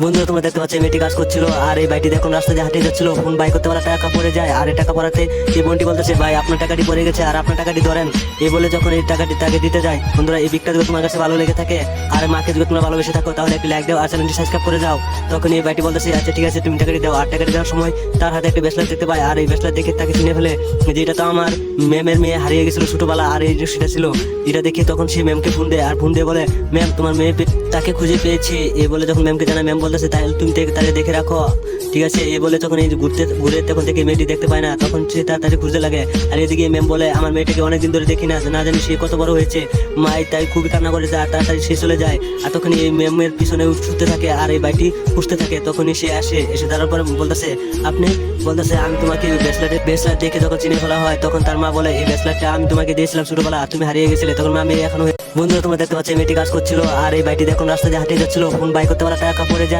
বন্ধুরা তোমরা দেখতে পাচ্ছ মেয়েটি কাজ করছিল আর এই ভাইটি দেখুন রাস্তা দিয়ে হাঁটিয়ে যাচ্ছিল, ফোন বাই করতে পারা টাকা পড়ে যায় আর এই টাকা পড়াতে এই বোনটি বলতেছে ভাই আপনার টাকাটি পড়ে গেছে আর আপনার টাকাটি ধরেন। এই বলে যখন এই টাকাটি তাকে দিতে যায়, বন্ধুরা এই ভিডিওটা যদি তোমার কাছে ভালো লেগে থাকে আর মাকে যদি তোমরা ভালোবেসে থাকো তাহলে একটি লাইক দাও আর চ্যানেলটি সাবস্ক্রাইব করে যাও। তখন এই ভাইটি বলতেছে আচ্ছা ঠিক আছে তুমি টাকাটি দাও। আর টাকাটি দেওয়ার সময় তার হাতে একটা ব্রেসলেট দেখতে পায় আর এই ব্রেসলেট দেখে তাকে চিনে ফেলে যে এটা তো আমার ম্যামের মেয়ে হারিয়ে গেছিল ছোটবেলা আর এই সেটা ছিল। এটা দেখে তখন সে ম্যামকে ফোন দেয় আর ফোন দিয়ে বলে ম্যাম তোমার মেয়ে তাকে খুঁজে পেয়েছি। এ বলে যখন ম্যামকে জানায়, ম্যাম বলতেছে তাহলে তুমি তাকে দেখে রাখো ঠিক আছে। এ বলে তখন এই ঘুরে তখন থেকে মেয়েটি দেখতে পায় না, তখন সে তাড়াতাড়ি খুঁজতে লাগে। আর এদিকে ম্যাম বলে আমার মেয়েটাকে অনেকদিন ধরে দেখি না, না জানি সে কত বড় হয়েছে। মাই তাই খুবই কান্না করে যায় আর তাড়াতাড়ি সে চলে যায়। আর তখন এই ম্যামের পিছনে ছুটতে থাকে আর এই বাইটি খুঁজতে থাকে। তখনই সে এসে দাঁড়ার পরে বলতেছে আপনি, বলতেছে আমি তোমাকে ব্রেসলেট দেখে যখন চিনে ফেলা হয় তখন তার মা বলে এই ব্রেসলেটটা আমি তোমাকে দিয়েছিলাম ছোটবেলা, তুমি হারিয়ে গেছিলে। তখন মা মেয়ে এখনো। বন্ধুরা তোমরা দেখতে পাচ্ছ মেয়েটি কাজ করছিল আর এই বাইটি দেখুন রাস্তা দিয়ে হাঁটিয়ে যাচ্ছিল, ফোন বাই করতে পারা টাকা পড়ে যায়।